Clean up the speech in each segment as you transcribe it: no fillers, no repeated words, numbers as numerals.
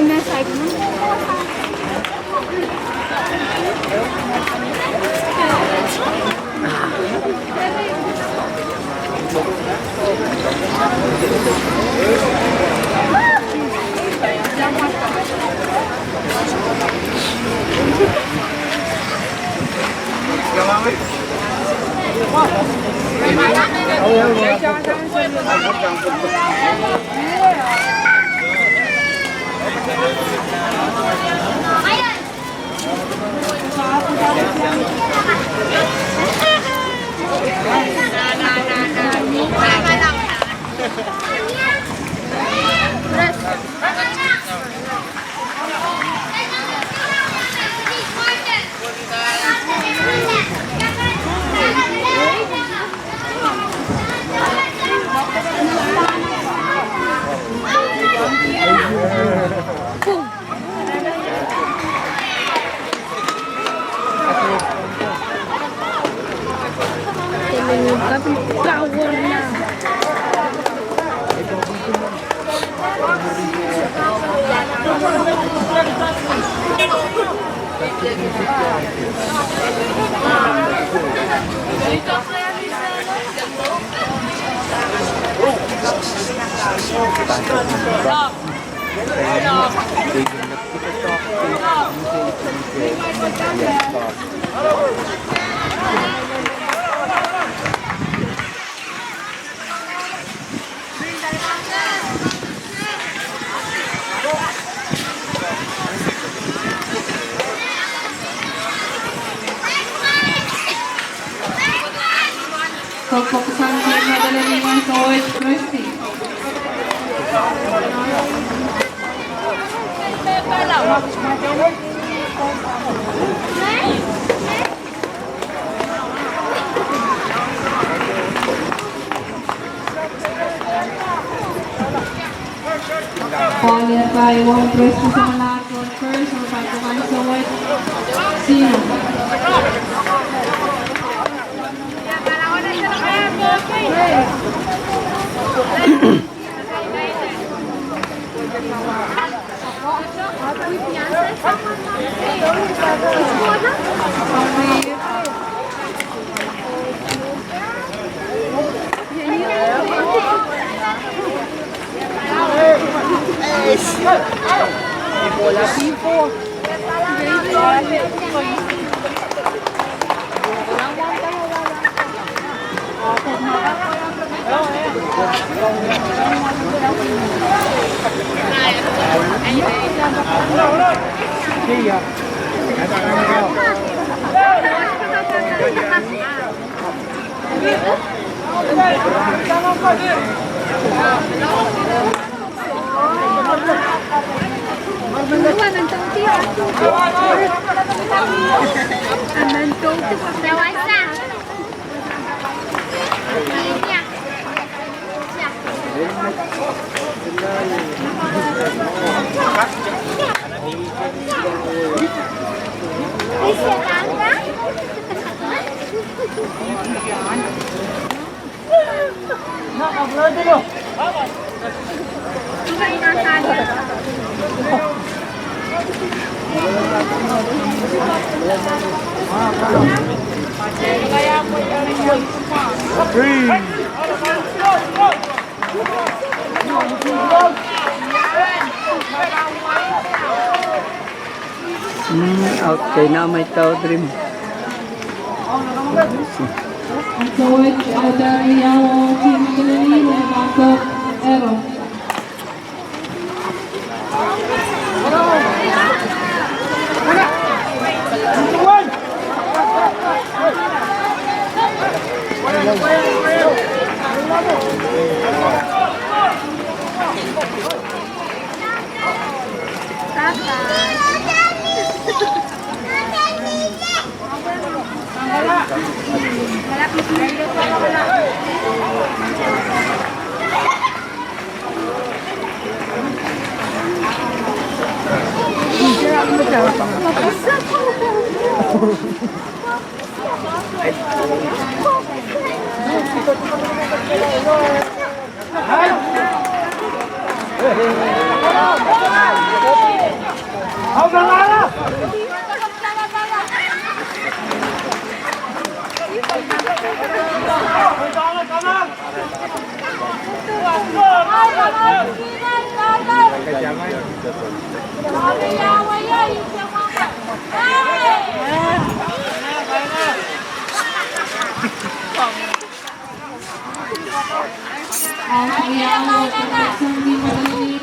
na side mo. Power na. Pagpapasan ko yung madala naman sa White Crispy. Followed by White Crispy sa Malacron first or pagpapasan sa White Sino. Bola people. Okay, now may tao dream. So which other yellow team ability will back up arrow. Hey! Ang ayaw at isang di maliliit.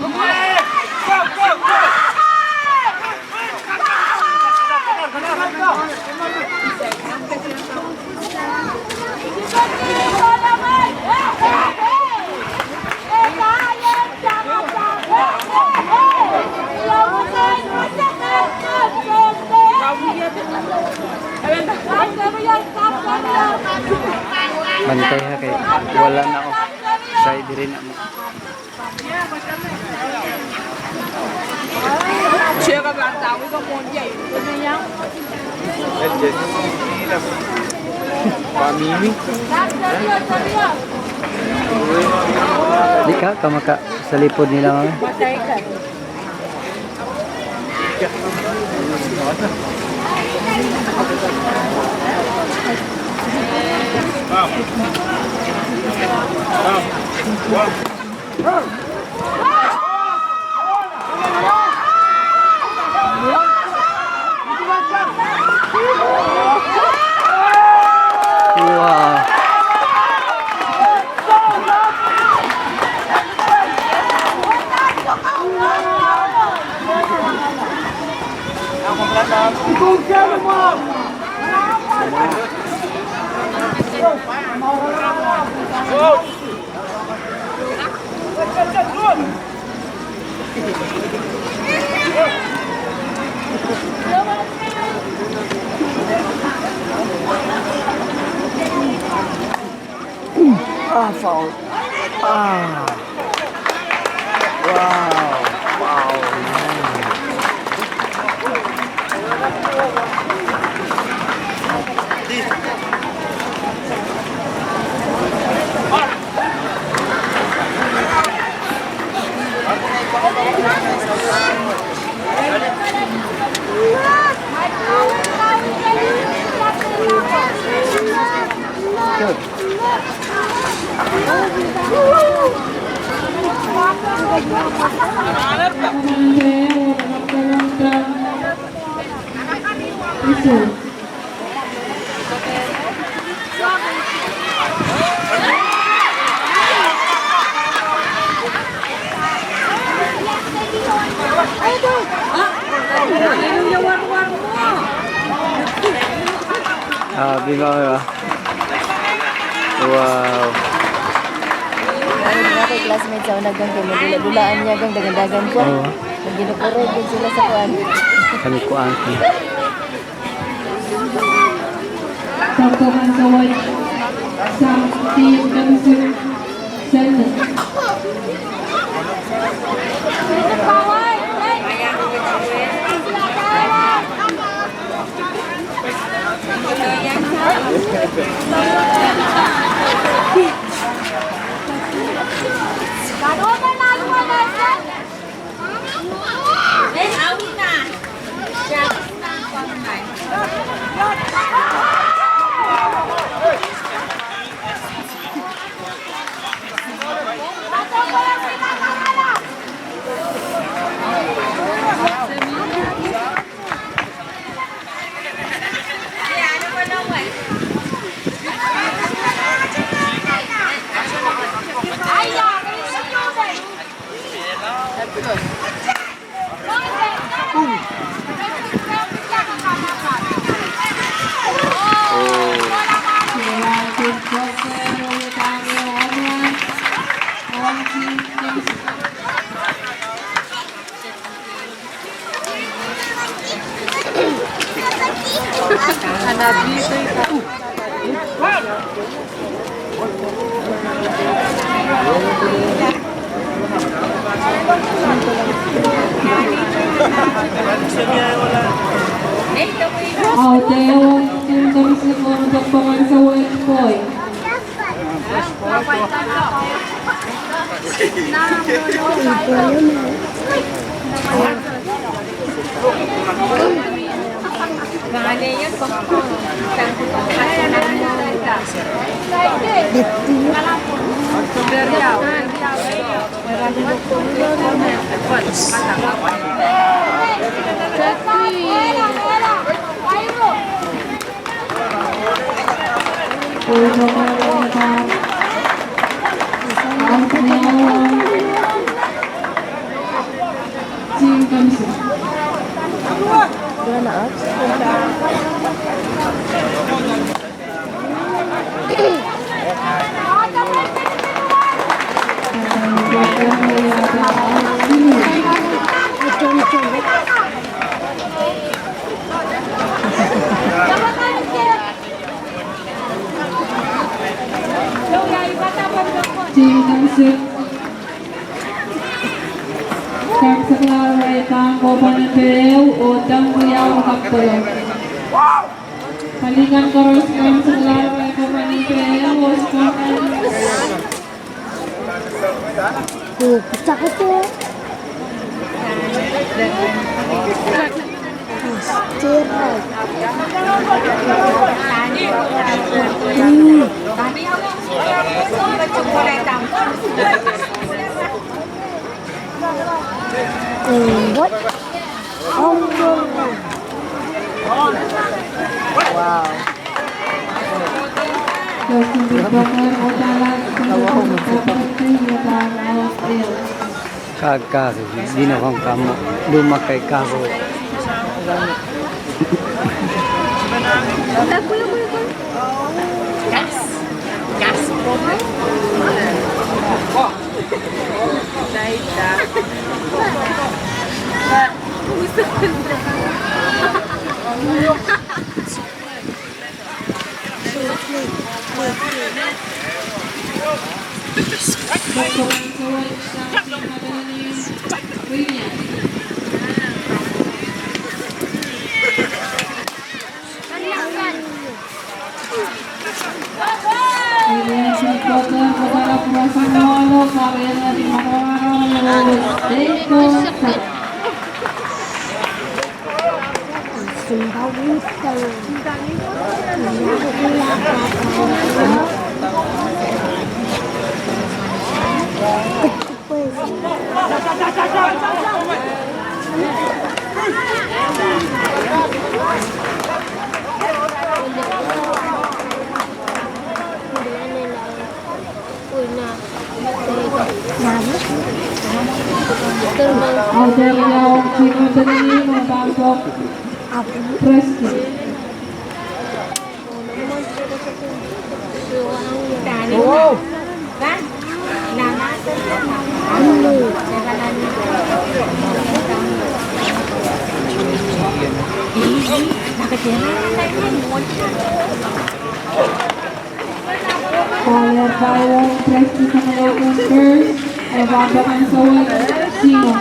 Bantay ha kay wala na off. Side rin na mo. Chưa các bạn tạo cái môn dạy cho nó nhau. Pamimi. Di ka maka sa lipod nila mga. Matay ka. Wow. Foul. Wow. Bingao ba? Wow. Ano nga kay classmates sa unagang kay madula-dulaan niya gang dagan-dagan ko. Oo. Naginukurog din sila sa kuan. Kami kuan. Pagkakan sa white sa team Kansel Senate. Auteo team Kansel Pagkakan sa white boy. Puso Marita. Angkayawang. Shinkansen. Dua na out. Shinkansen. Kang Saklara Itang Kopanateo Udang Riau Kaptolo. Palingan Koros Kang Saklara Kopanateo Uspokan. Pecah kecil. Cerai. What? Wow. Justin Bieber Otalan Kopanateo Austin. Kaka, di na kong kamo. Lumakay kako. Kemudian Sikoter Kota Purwasanolo Karyana di Matawarano Deko. Audelia Cimuteni membangkok Presti. Followed by Presti Kamalakan first, membangkok ang sawal Sino.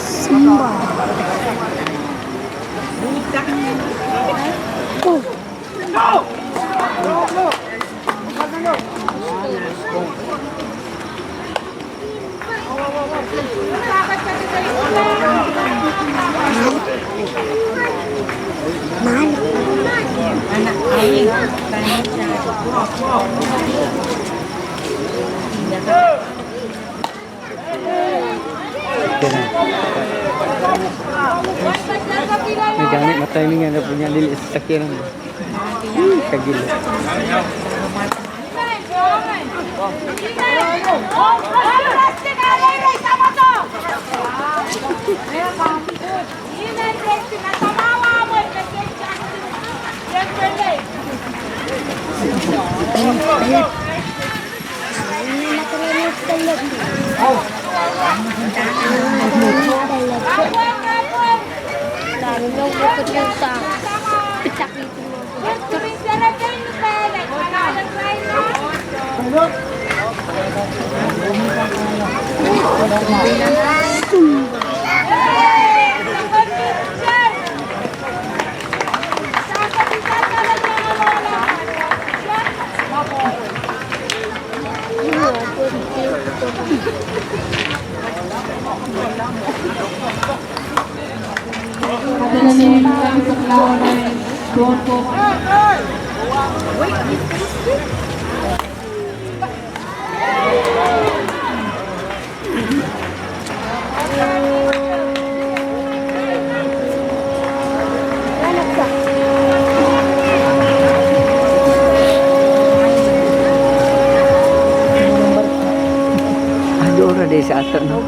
Simba. Anak aing Nagani matiming nga na punya dili sa sakyanan. Kagilo. Madalanin kami sa Cloud 9. Doon po. Ado ra di sa ato no.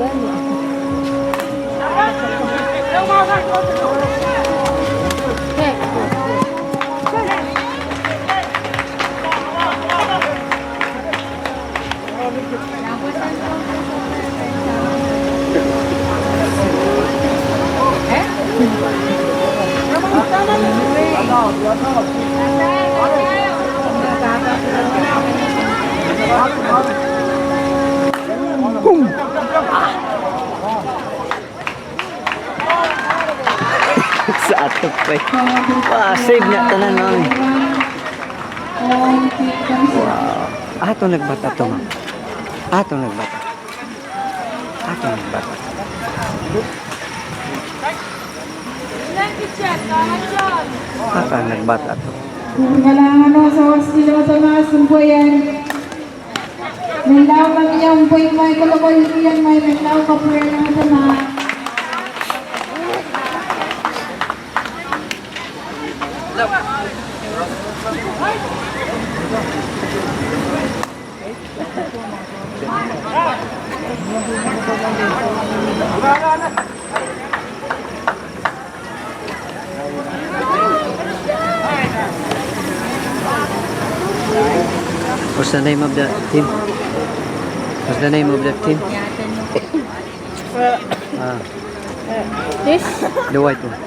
Sa ato pa. Wah, save na tanan ma'am. Ato nagbata to ma'am. Ato nagbata. Ato nagbata. Ato nagbata to. Kailangan mo sa Wastilo Tomas, Sumpuyan. May lao kami yung puwing may kulukol yan, may lao ka po yan ang Tomas. What's the name of the team? What's the name of the team? This? The white one.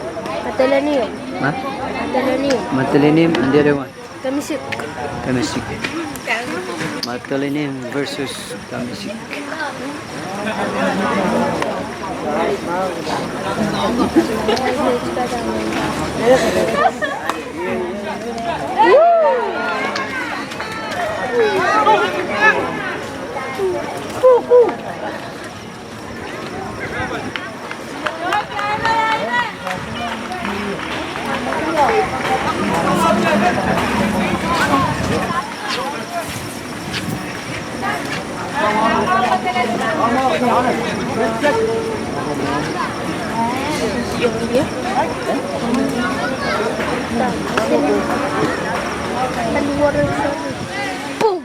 Matalanim. Huh? Matalanim. Matalinim and the other one. Kamisik. Kamisik. Matalinim versus Kamisik. Boom!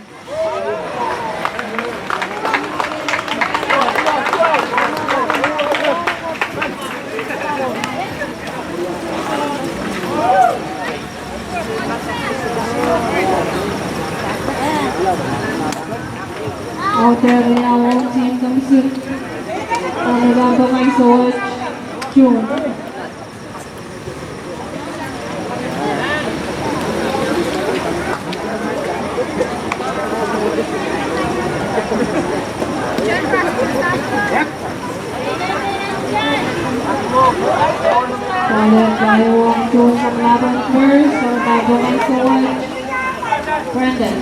Out there now, team Kamisik. Ang nagagawa kay Soch, June. Followed by Wong June from Laban first, so bago kay Soch, Brandon.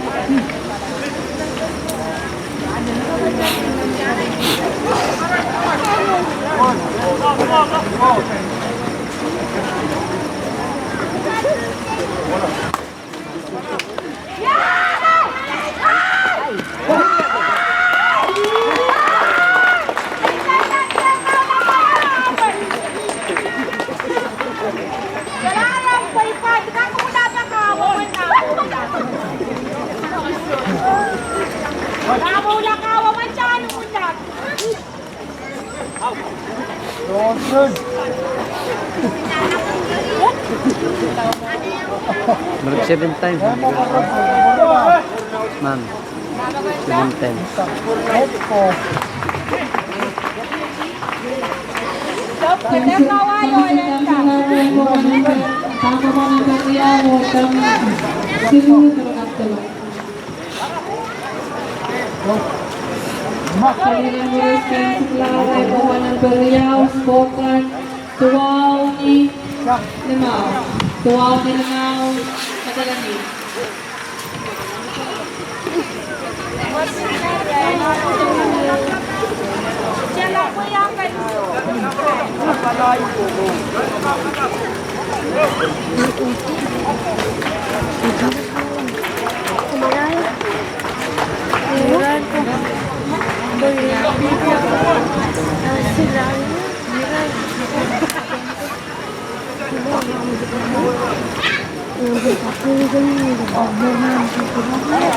Mark 7 times. Ma'am. 7 times. Kalilang Boris Ken Suklaw ay bawa ng Beriaw, Spokan, Tuwaw ni Limao. Tuwaw ni Limao, Madalanin.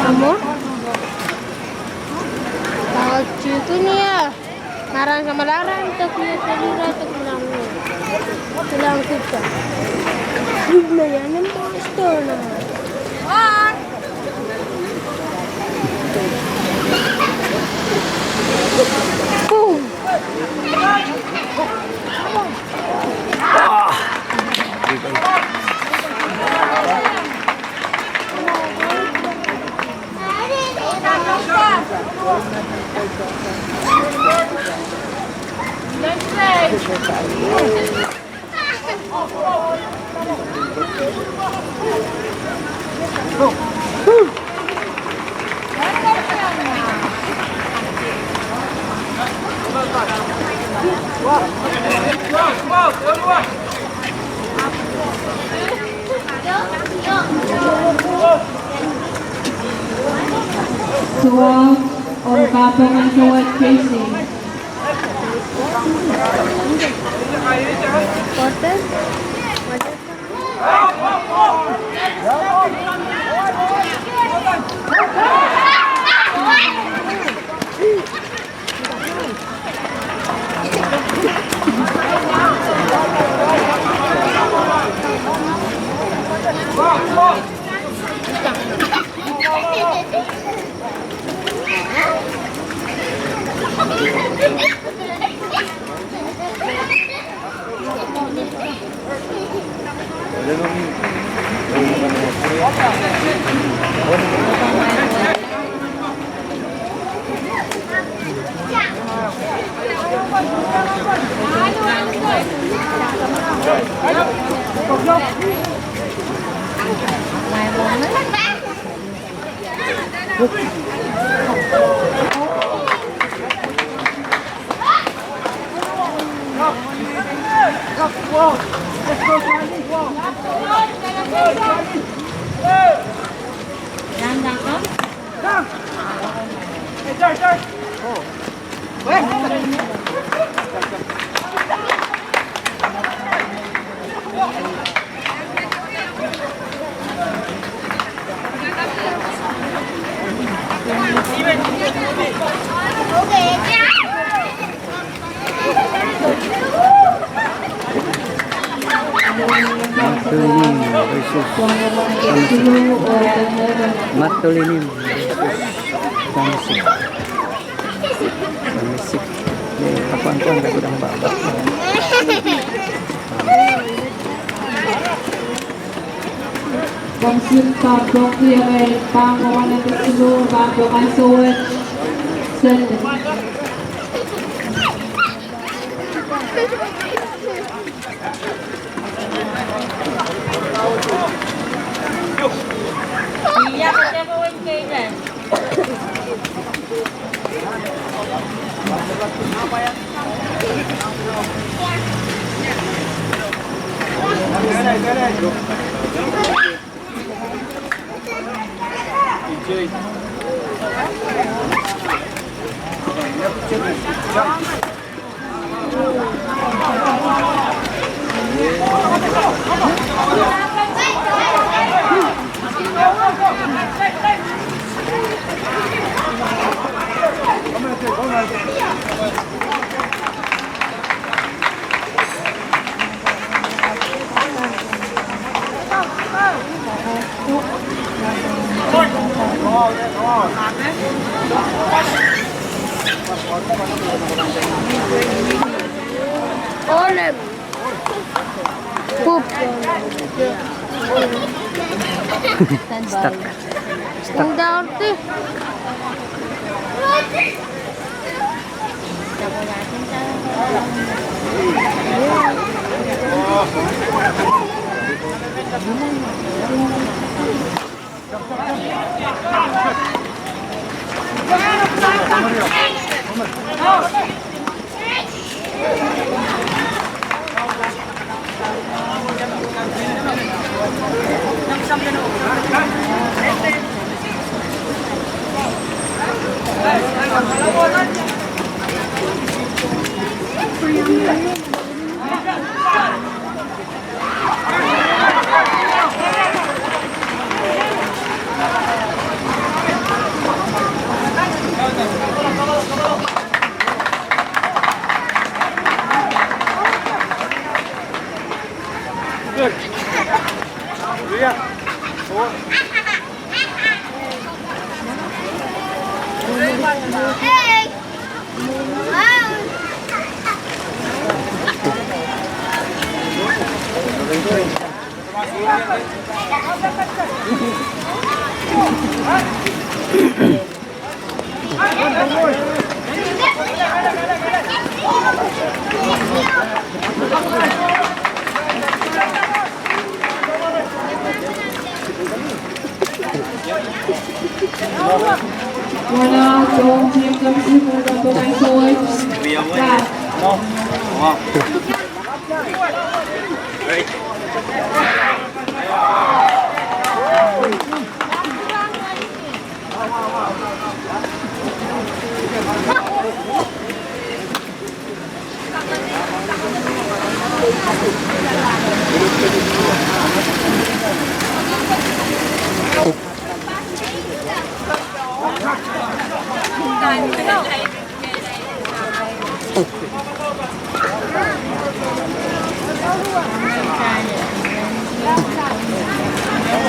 Amor? Takut itu nih ya. Marah sama Lara, tak punya telur, tak pulang. Pulang kita. Gimana monster nah? Suwag o kapangan suwag facing. Porter? Matulinim versus Tamasik. Tamasik. Kapan-kapan aku dah babak. Bangsin tabok kiri pangkawan ng Tisulo, babokan suwag. Send. Iya, kasi ako yung kailan. Oleh. Pup. Stuck. Ang darte. Wala, so, here comes the number 9 swords.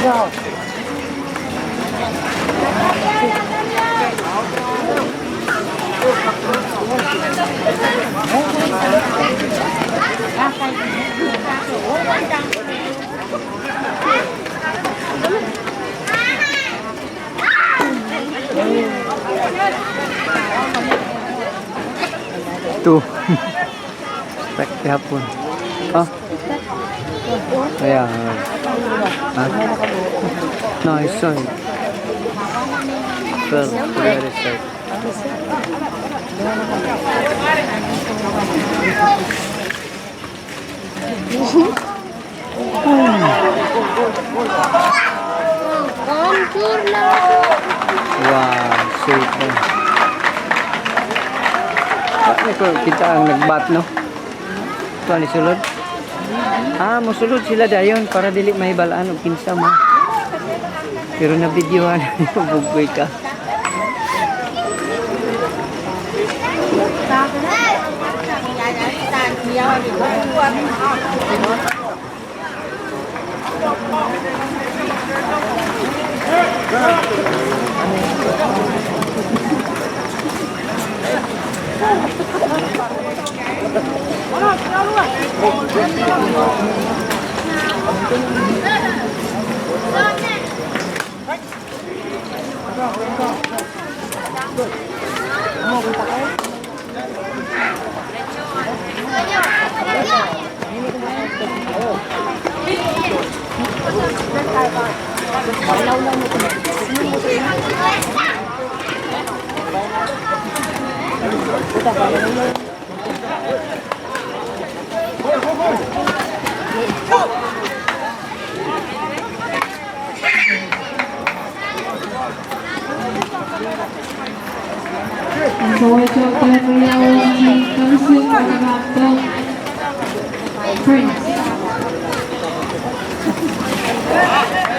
Last. Tuh. Tek hapon. Ah. Ayan. Ah. Nice one. Well, very safe. Hancur na. Wow, safe. Ano ko kita ang nagbat no? Tuan sulod. Ah, mosulod sila dayon para dili mahibalaan og kinsa mo. Pero na videohan bugoy ka. Ang swords of Gabriel comes in for the battle. Prince. Asa now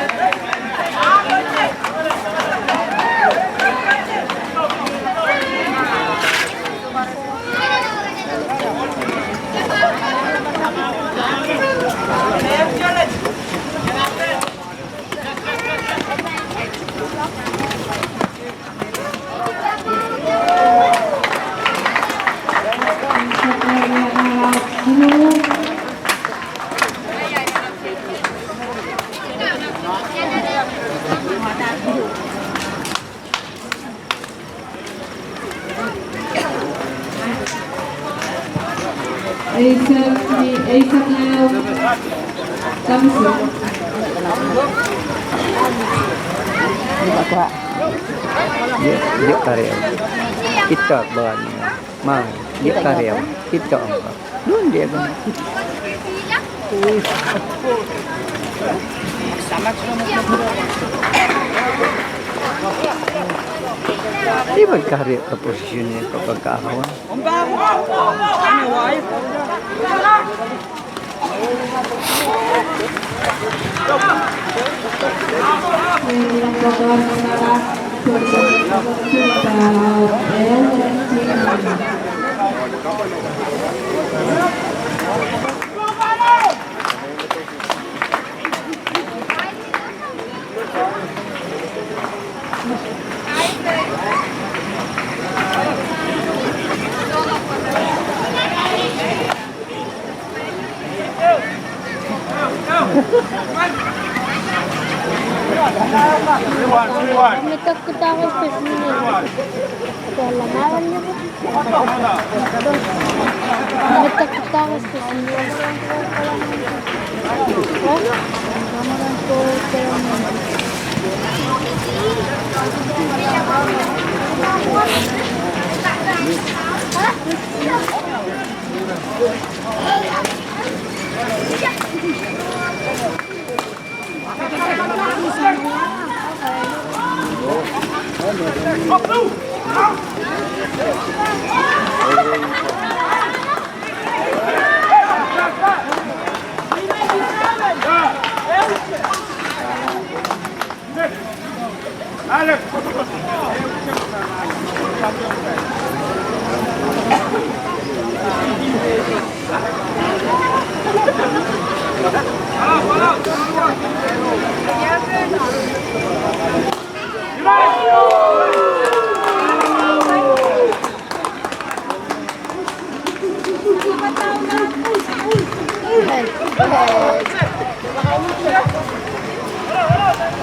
comes in. Dia tarik. Kita bahan. Mang, di Kita karyaw. nga Kita ang ka. Doon, di ako. Di ba karyaw ka posisyon niya kapag kaahawan? Yung ilang program na Kami takot ako sa sinin. Wala mawan niyo po. Kami takot ako sa sinin. Kamaran po kayo naman.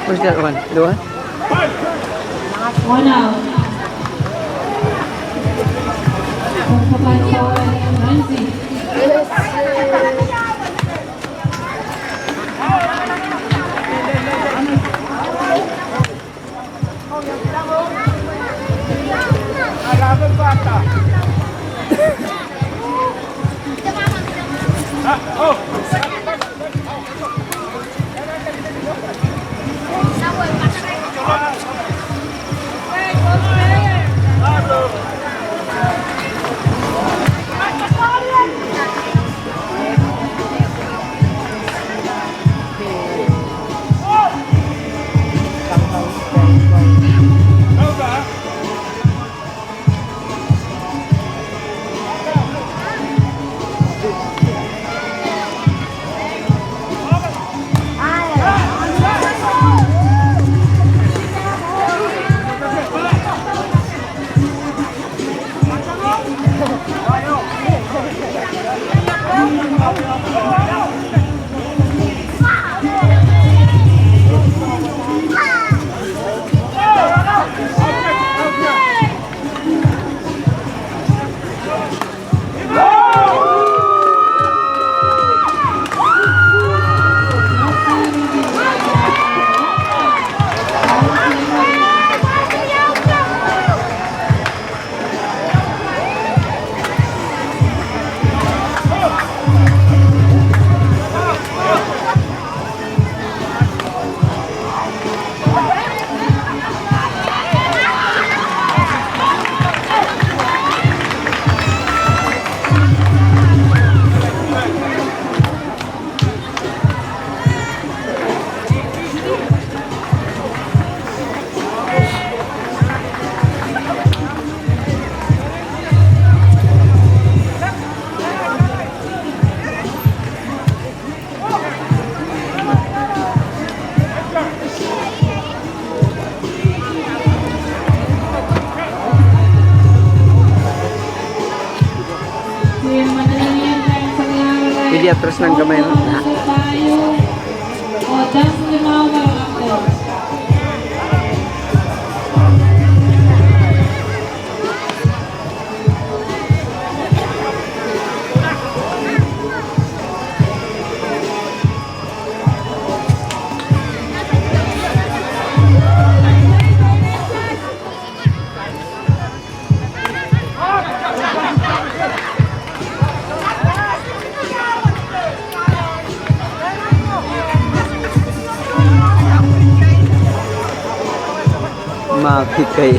Where's that one? Dua? One out. Pagpapantawan ng Nancy. Pwede atras ng kamay mo. O, dance nyo na ako after. sumakit kay.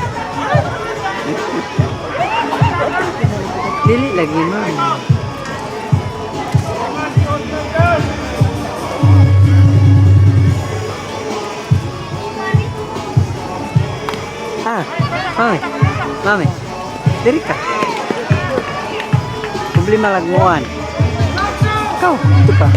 Dili lagi man. Ah, mami, diri ka. Problema lagmuan. Kau, itu pa.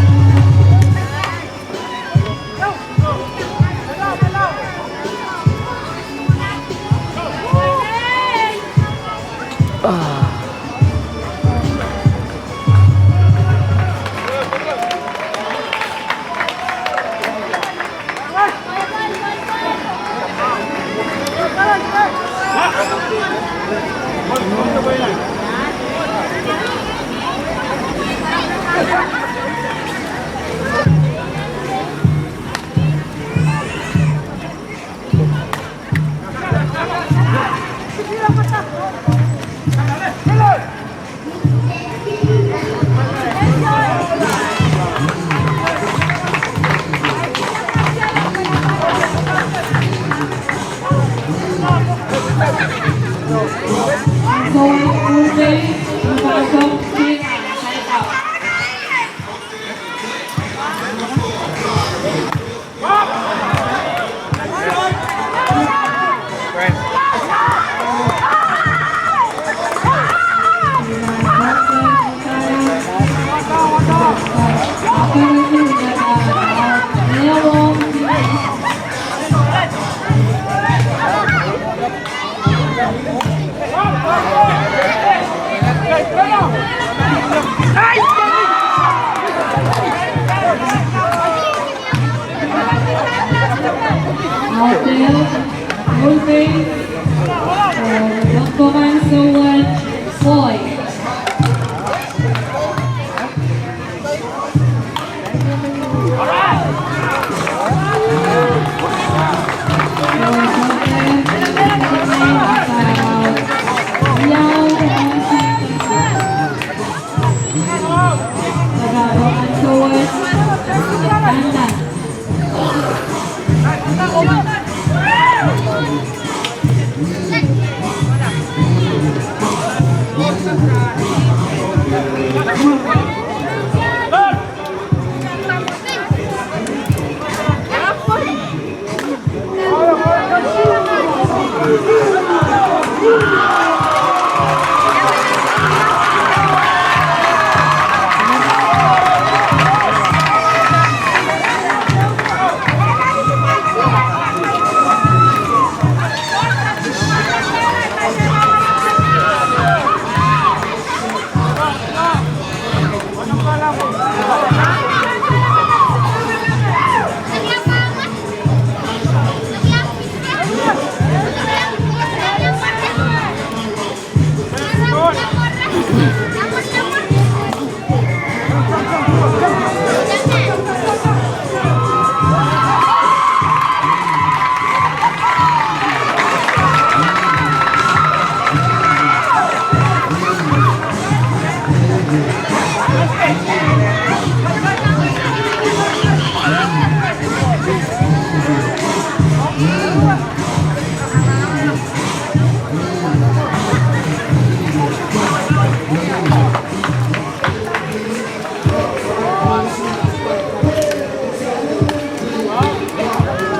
So, Ulay, napakasok, kick, side out.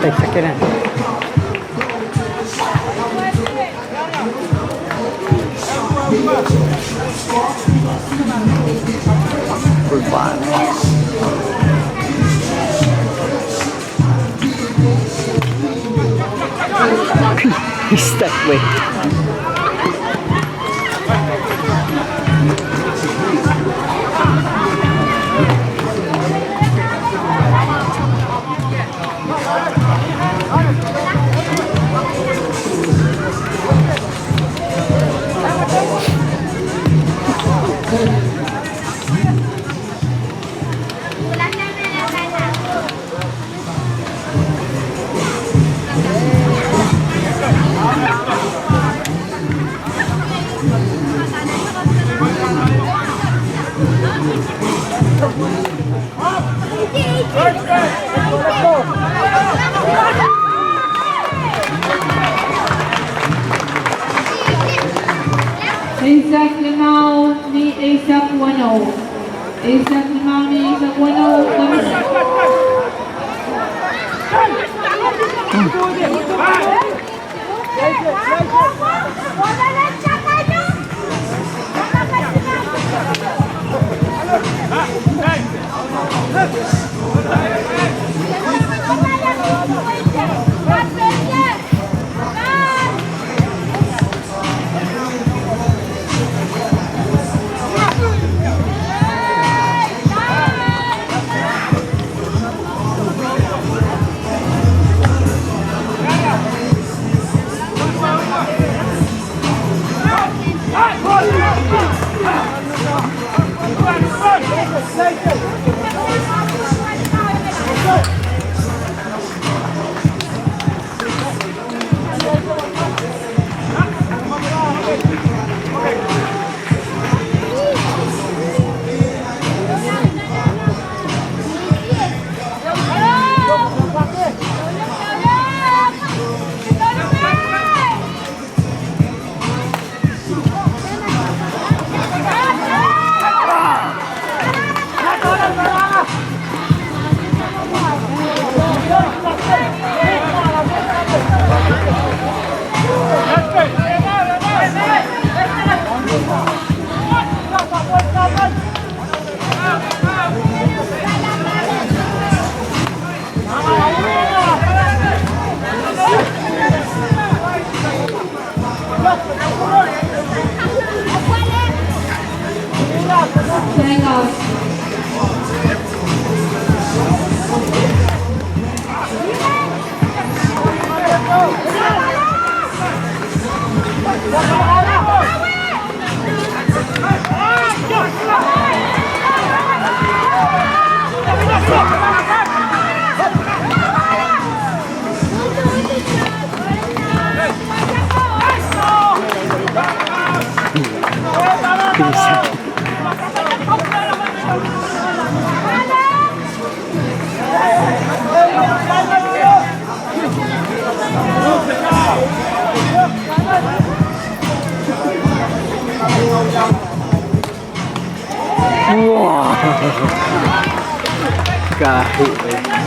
Sakiran. Kurban. Stuck way. 1-0. Isang Mami, isang 1-0. Hang on. Pinsan. Wow. Kahit eh.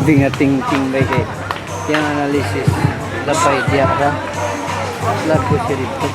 Grabe nga ting-ting ba kay yung analysis labay diya ra. Lab ko siya dito.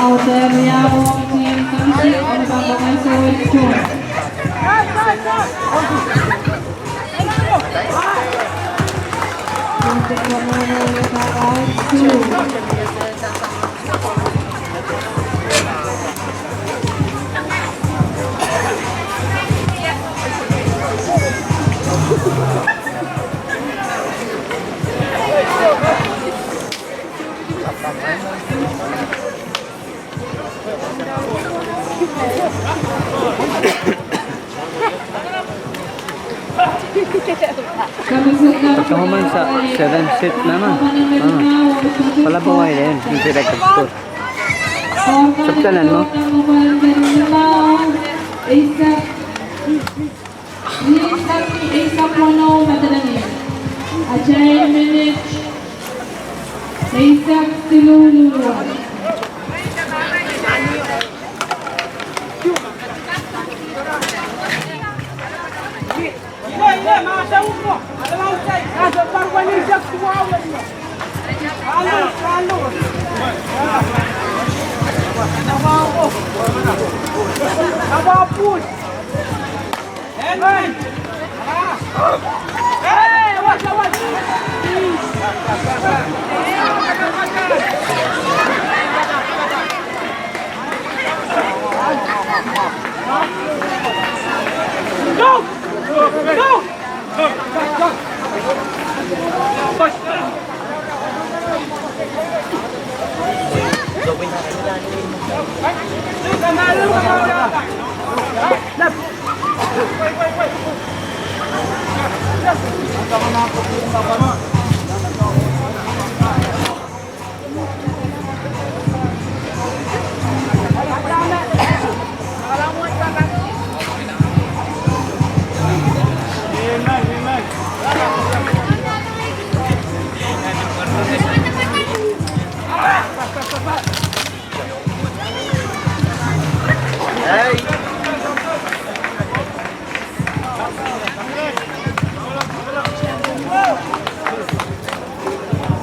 Out there, we are walking Kamsi on the back of my soul, John. Pagkahuman sa 7 set naman. Wala pa wala yun. Yung direct score. Sabtanan mo? Isa Pono Madalanin. Ajay Minich. Isa Siluluruan.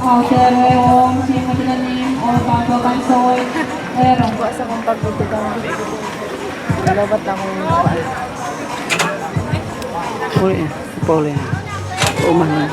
Out there, yung si Madalanin o Bago Kansoy. Erong. Bukas akong pagbutugan. Lalabat lang kung mapaan. Uli, Pauli. Umah na.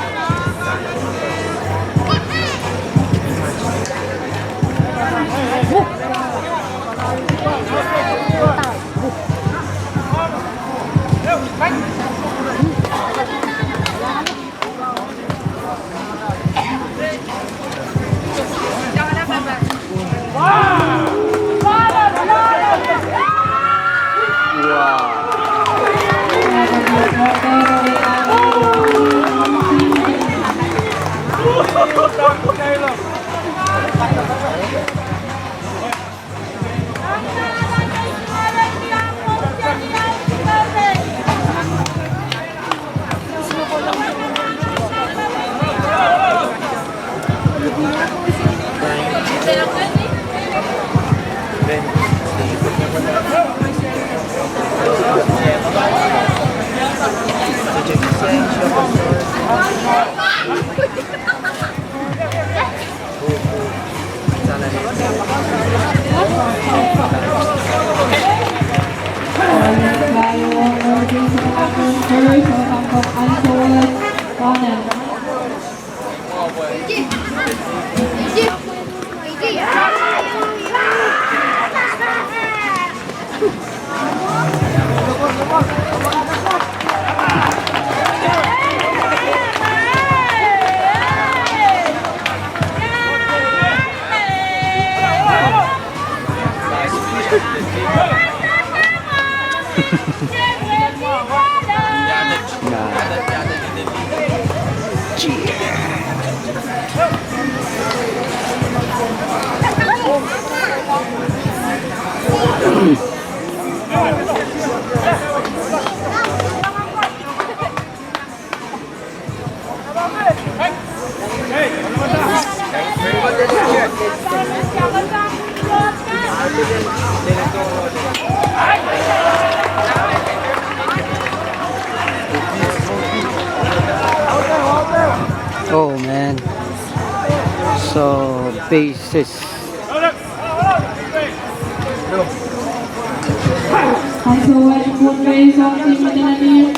Oh man. So bases. Ay, so one foot race of Team Madalanin.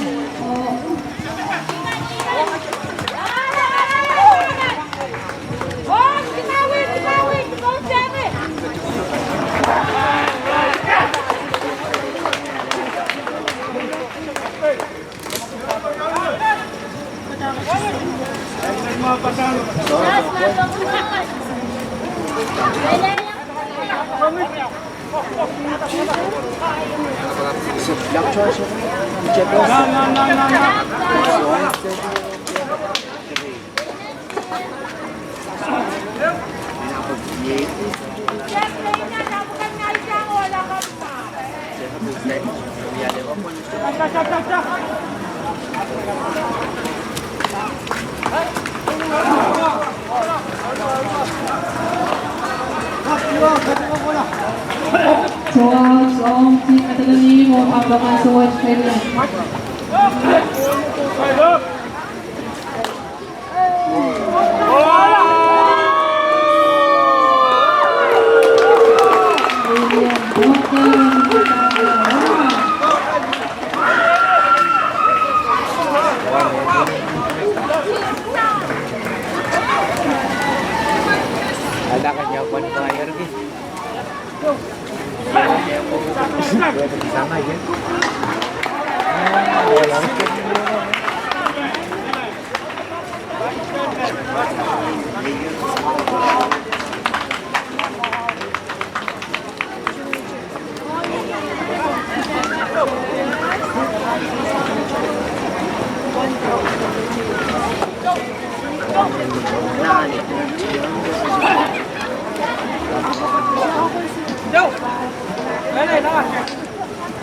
So out of Team Madalanin mo abangan sa West Finland. Ada kan jawaban player nih. Sama aja.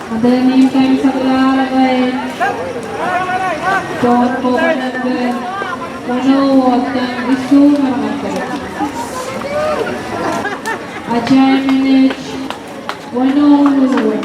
Madalanin tayo sa kalalagay. John Popanagdan. Puno at ng isu maramagay. Ajay Minich. Wano Luluwa.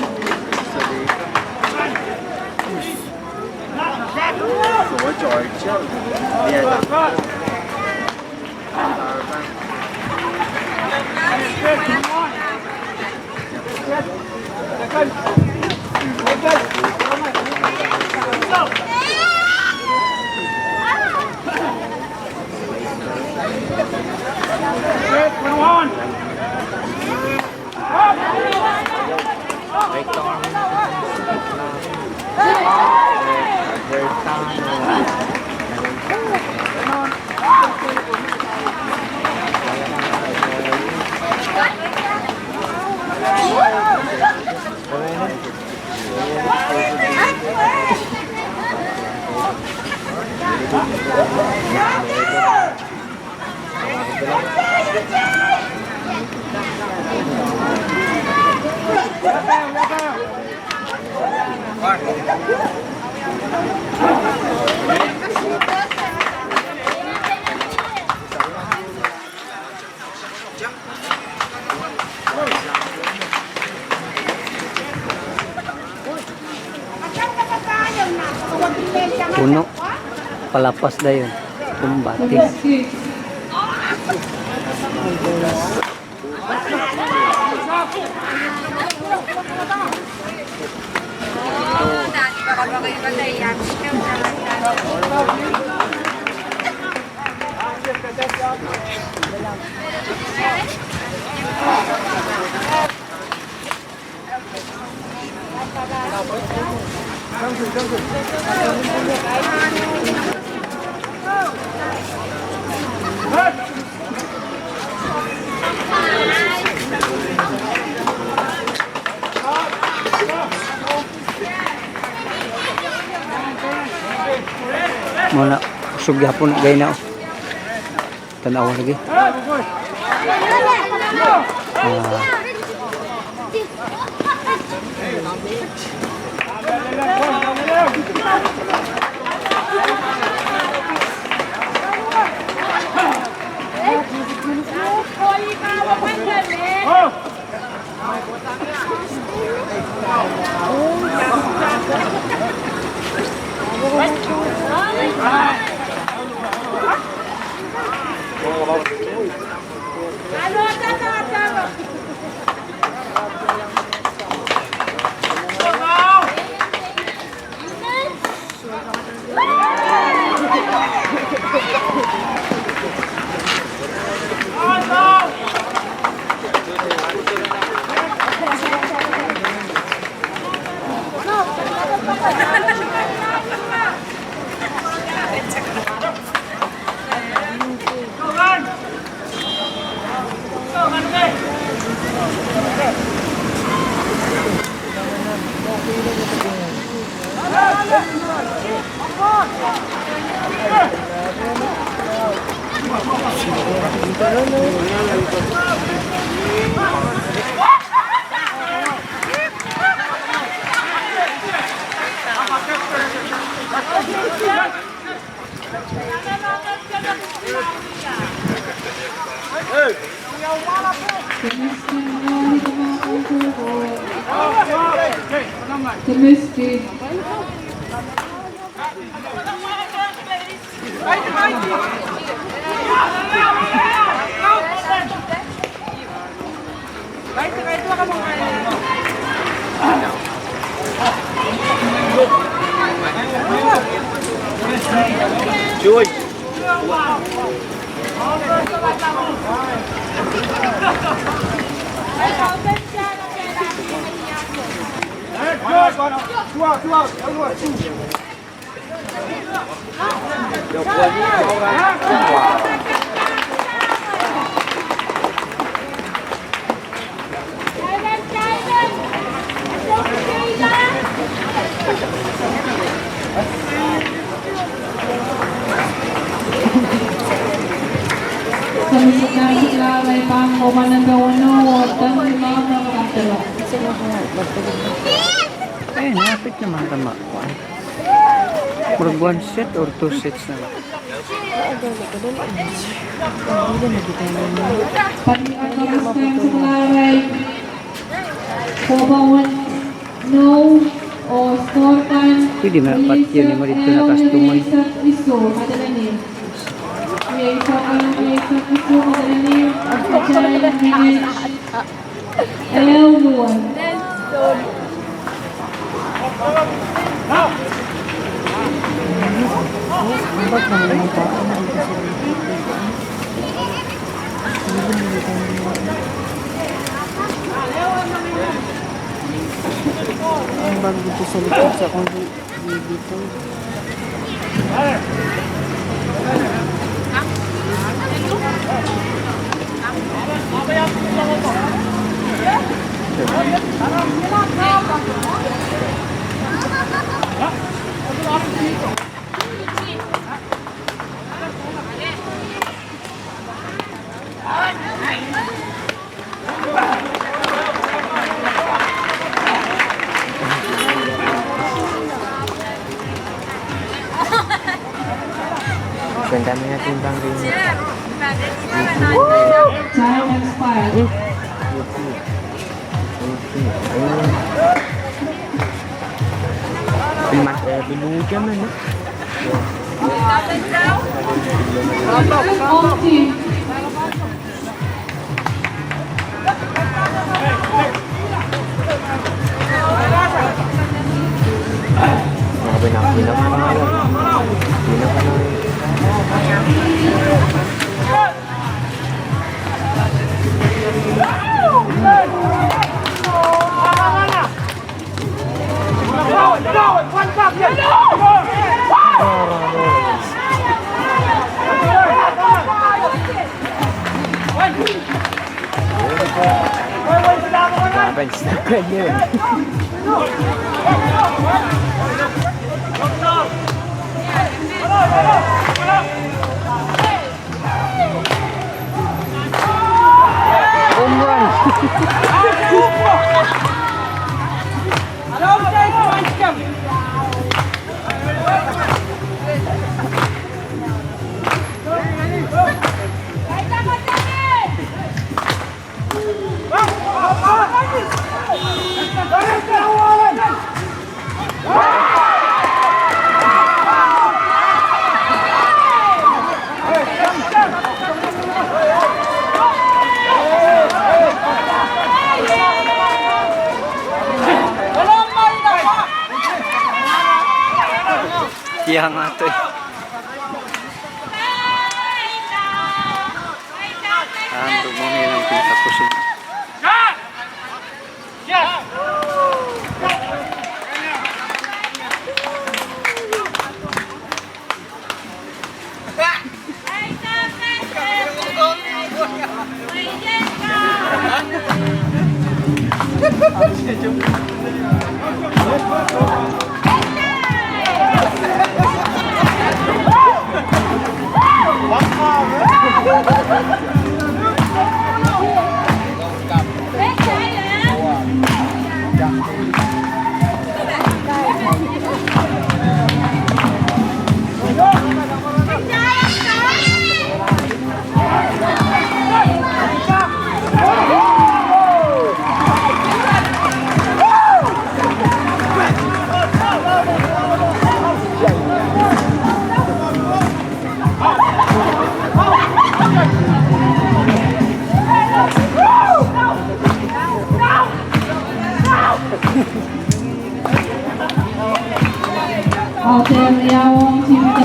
Puno. Palapas na yun. Kumbati. Muna, kusog yapon na gaya na. Tanawa lagi. Chemistry. Chui. Sa misikang sila ay pang kumanagawa dan lima mga Eh, napit naman ka makuha. Purag 1 set or 2 sets na. pati ang kamusta sa kalaray kubawan no o storkan Pwede na patyo ni mo dito na customer. iso madalanin may isa ka ng iso madalanin at dyan minutes L1 Ba't naman ang tao na ito sa ang bago dito sa likod sa kung dito. Ang dami natin bang rin. time expired Pilman. Binuja man. on team Mga binak-binak pa nga yun. Binak pa nga yun. Stuck yun. Home run. Iya nga to eh. Mo nilang pinakakusog. Hotel Yawong Cinta.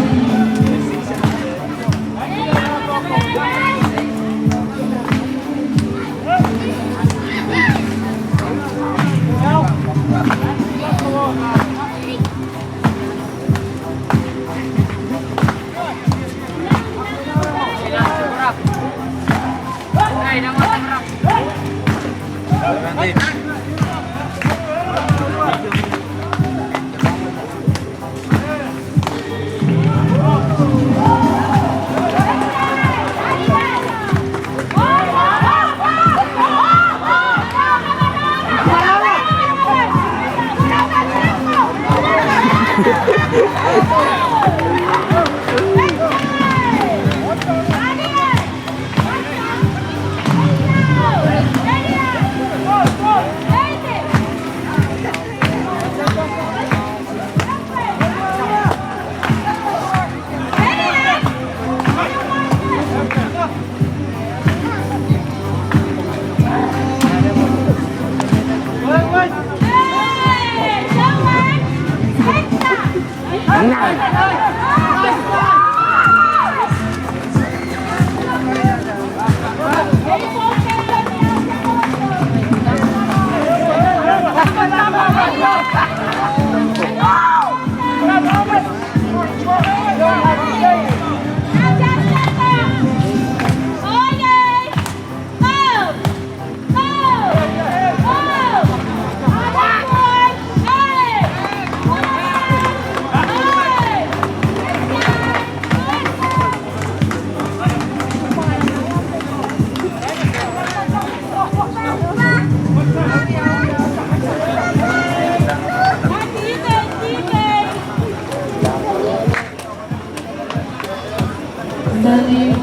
Dari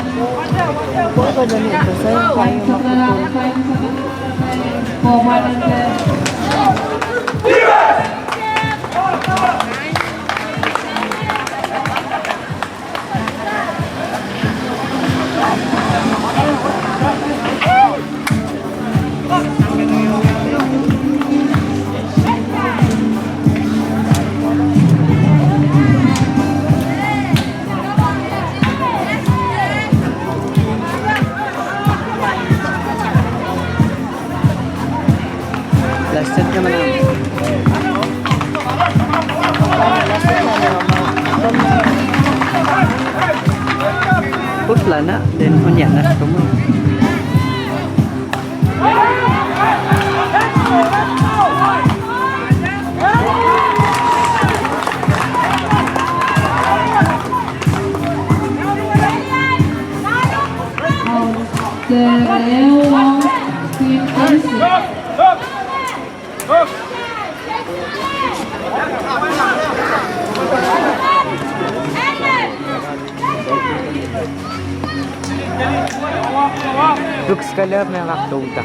Lasted naman ang putla na, then unya na tumo. Gael Wong, Team 36. Looks color may kaktuta.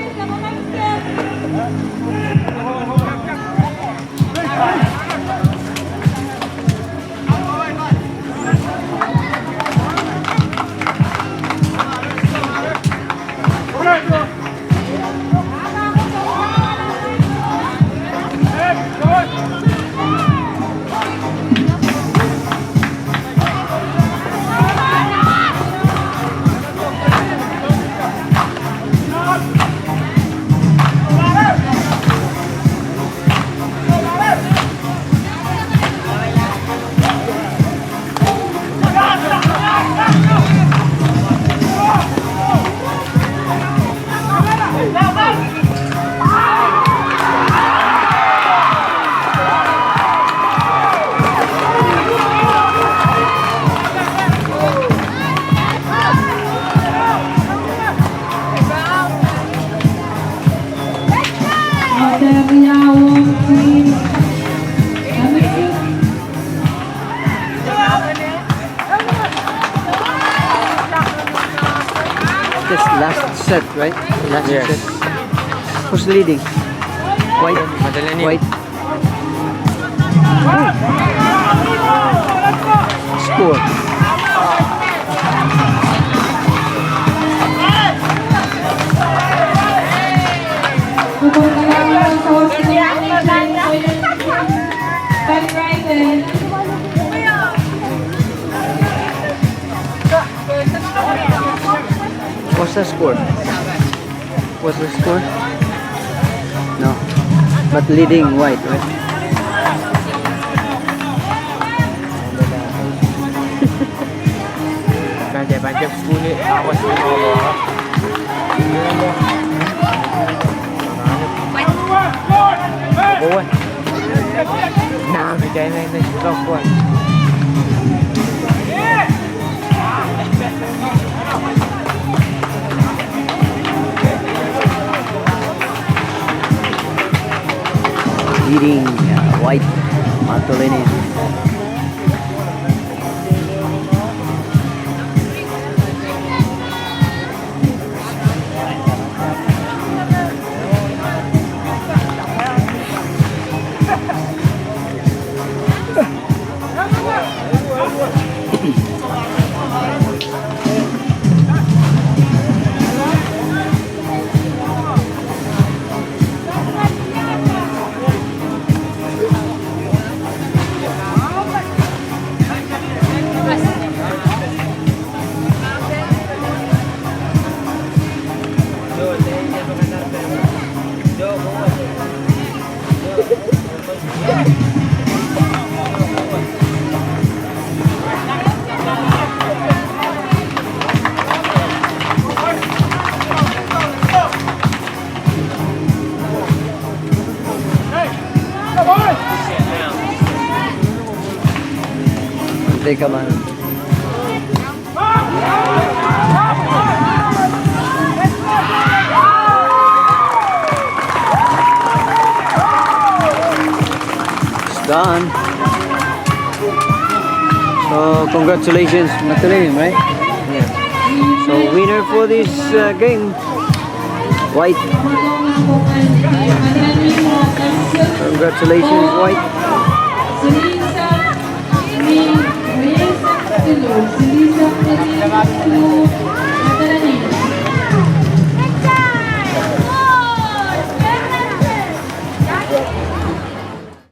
Gael Wong, Team 36. This last set, right? Last set. Who's leading? White. White. Score. Pupunta lang sa hospital. Van Ryden. What's the score? What's the score? No. But leading white, right? Banyak sekali awas di bawah. Bawah. Nah, beda ini perempuan. Leading white. Matulini. Teka man. It's done. So congratulations, Matulin, right? Yeah. So winner for this game, white. Congratulations, white. Selisa, Selisa,